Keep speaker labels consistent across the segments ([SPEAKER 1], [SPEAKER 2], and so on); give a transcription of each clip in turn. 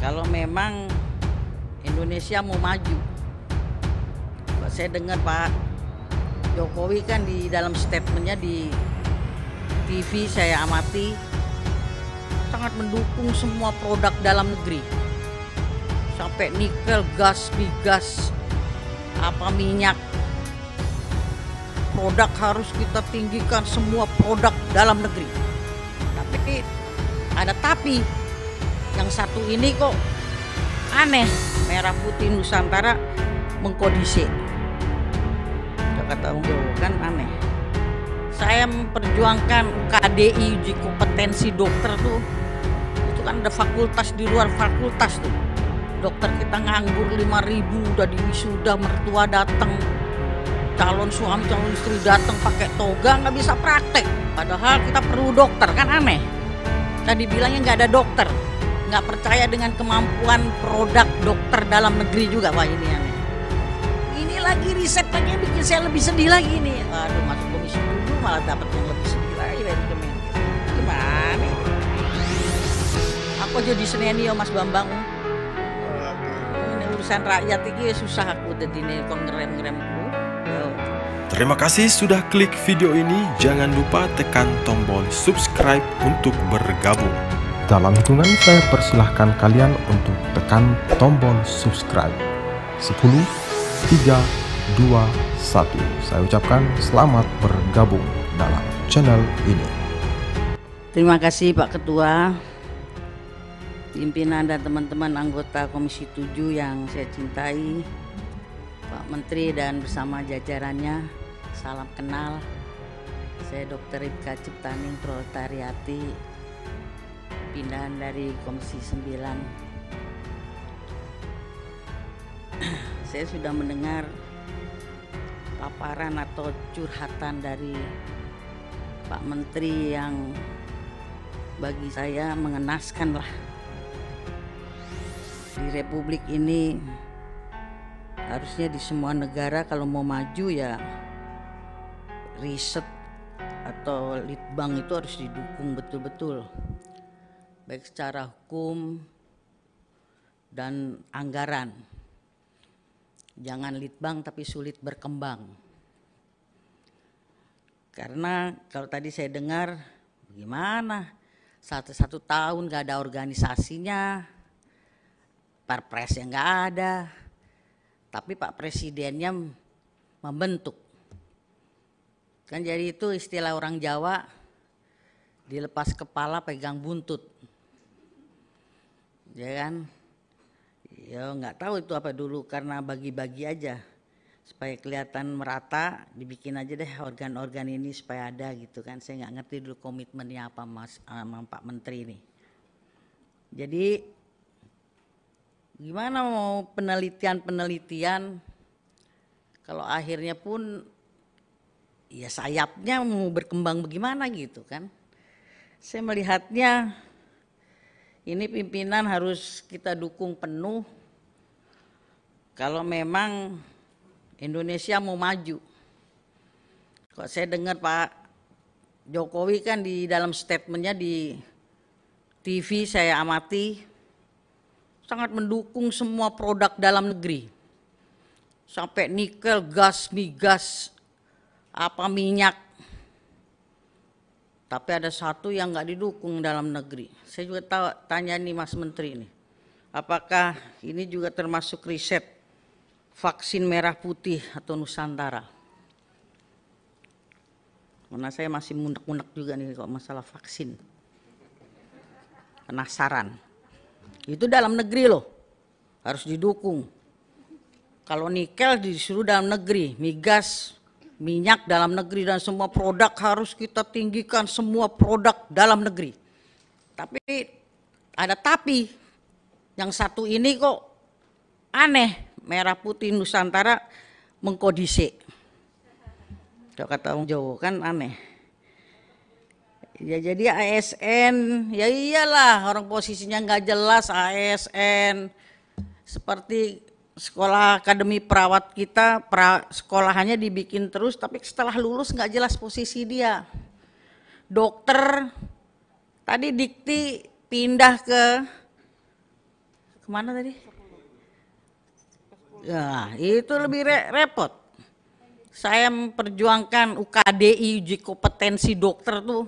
[SPEAKER 1] kalau memang Indonesia mau maju. Saya dengar Pak Jokowi kan di dalam statementnya di TV saya amati sangat mendukung semua produk dalam negeri, sampai nikel, gas, migas, minyak, produk harus kita tinggikan semua produk dalam negeri. Tapi ada tapi, yang satu ini kok aneh, Merah Putih Nusantara mengkodisi. Kata kan aneh. Saya memperjuangkan KDI, uji kompetensi dokter tuh, itu kan ada fakultas di luar fakultas tuh. Dokter kita nganggur 5.000, udah diwisuda, mertua datang, calon suami calon istri datang pakai toga, nggak bisa praktek. Padahal kita perlu dokter, kan aneh. Tadi bilangnya nggak ada dokter, nggak percaya dengan kemampuan produk dokter dalam negeri juga. Wah ini aneh. Ini lagi riset lagi bikin saya lebih sedih lagi nih. Aduh, masuk komisi dulu malah dapat yang lebih sedih lagi dari Kemenkes. Gimana? Aku jadi senenio Mas Bambang. Ini urusan rakyat ini susah aku jadi nih kon ngerem-ngerem.
[SPEAKER 2] Terima kasih sudah klik video ini. Jangan lupa tekan tombol subscribe untuk bergabung. Dalam hitungan saya persilahkan kalian untuk tekan tombol subscribe. 10, 3, 2, 1. Saya ucapkan selamat bergabung dalam channel ini.
[SPEAKER 1] Terima kasih Pak Ketua, pimpinan dan teman-teman anggota Komisi 7 yang saya cintai, Pak Menteri dan bersama jajarannya, salam kenal. Saya Dr. Ripka Ciptaning Proletariati, pindahan dari Komisi 9. Saya sudah mendengar paparan atau curhatan dari Pak Menteri yang bagi saya mengenaskan lah. Di Republik ini harusnya di semua negara kalau mau maju ya riset atau litbang itu harus didukung betul-betul, baik secara hukum dan anggaran. Jangan litbang tapi sulit berkembang. Karena kalau tadi saya dengar, gimana? Satu tahun gak ada organisasinya, perpresnya gak ada, tapi Pak Presidennya membentuk. Kan jadi itu istilah orang Jawa, dilepas kepala pegang buntut. Ya kan? Ya nggak tahu itu apa dulu, karena bagi-bagi aja supaya kelihatan merata, dibikin aja deh organ-organ ini supaya ada gitu kan. Saya nggak ngerti dulu komitmennya apa Mas Pak Menteri ini. Jadi gimana mau penelitian kalau akhirnya pun ya sayapnya mau berkembang bagaimana gitu kan. Saya melihatnya ini pimpinan harus kita dukung penuh kalau memang Indonesia mau maju. Kok saya dengar Pak Jokowi kan di dalam statementnya di TV saya amati sangat mendukung semua produk dalam negeri, sampai nikel, gas, migas, minyak. Tapi ada satu yang nggak didukung dalam negeri. Saya juga tanya nih Mas Menteri ini, apakah ini juga termasuk riset vaksin merah putih atau Nusantara? Karena saya masih munek-munek juga nih kalau masalah vaksin. Penasaran. Itu dalam negeri loh, harus didukung. Kalau nikel disuruh dalam negeri, migas, minyak dalam negeri, dan semua produk harus kita tinggikan semua produk dalam negeri. Tapi ada tapi, yang satu ini kok aneh, Merah Putih Nusantara mengkodisi. Kalau kata orang Jawa kan aneh. Ya jadi ASN, ya iyalah orang posisinya nggak jelas ASN. Seperti sekolah akademi perawat kita, sekolahannya dibikin terus, tapi setelah lulus nggak jelas posisi dia. Dokter, tadi Dikti pindah ke Kemana tadi? Ya, itu lebih repot. Saya memperjuangkan UKDI, uji kompetensi dokter tuh.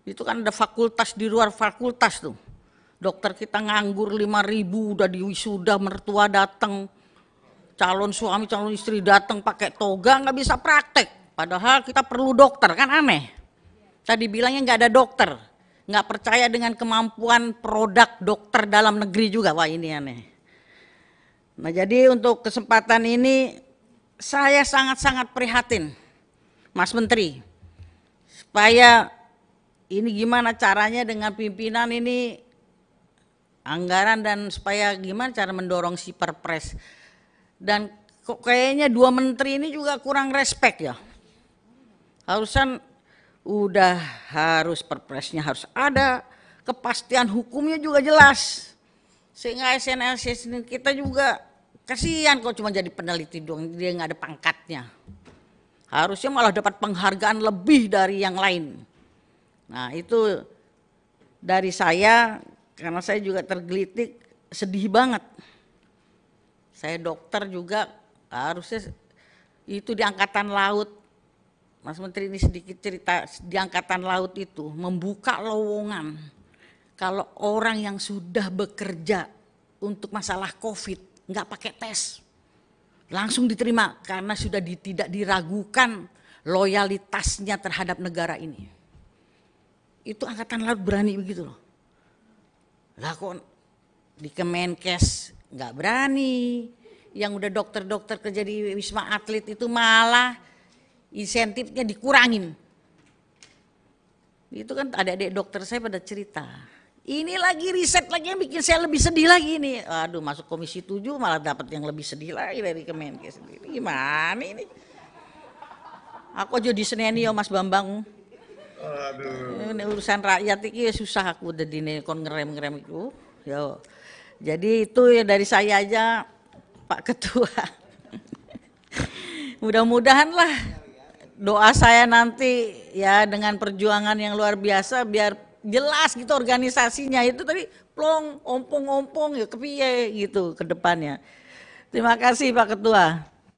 [SPEAKER 1] Itu kan ada fakultas di luar fakultas tuh. Dokter kita nganggur 5.000 udah diwisuda, mertua datang, calon suami, calon istri datang pakai toga nggak bisa praktek. Padahal kita perlu dokter, kan aneh. Tadi bilangnya nggak ada dokter, nggak percaya dengan kemampuan produk dokter dalam negeri juga. Wah ini aneh. Nah jadi untuk kesempatan ini saya sangat-sangat prihatin, Mas Menteri, supaya ini gimana caranya dengan pimpinan ini anggaran dan supaya gimana cara mendorong si perpres. Dan kok kayaknya 2 menteri ini juga kurang respect ya. Harusnya harus perpresnya harus ada, kepastian hukumnya juga jelas. Sehingga ASN kita juga kasihan kok cuma jadi peneliti doang, dia nggak ada pangkatnya. Harusnya malah dapat penghargaan lebih dari yang lain. Nah itu dari saya, karena saya juga tergelitik, sedih banget. Saya dokter juga, harusnya itu di Angkatan Laut, Mas Menteri ini sedikit cerita, di Angkatan Laut itu membuka lowongan. Kalau orang yang sudah bekerja untuk masalah COVID, nggak pakai tes, langsung diterima karena sudah tidak diragukan loyalitasnya terhadap negara ini. Itu Angkatan Laut berani begitu loh. Lah kok di Kemenkes nggak berani, yang udah dokter-dokter kerja di Wisma Atlet itu malah insentifnya dikurangin. Itu kan adik-adik dokter saya pada cerita. Ini lagi riset lagi yang bikin saya lebih sedih lagi nih. Aduh masuk komisi 7 malah dapat yang lebih sedih lagi dari Kemenkes sendiri. Gimana ini? Aku jadi senenio Mas Bambang. Aduh. Ini urusan rakyat ini susah aku udah dini kon ngerem itu. Yo. Jadi itu ya dari saya aja Pak Ketua. Mudah-mudahan lah doa saya nanti ya dengan perjuangan yang luar biasa biar jelas gitu organisasinya itu tadi plong ompong-ompong ya kepiye gitu ke depannya. Terima kasih Pak Ketua.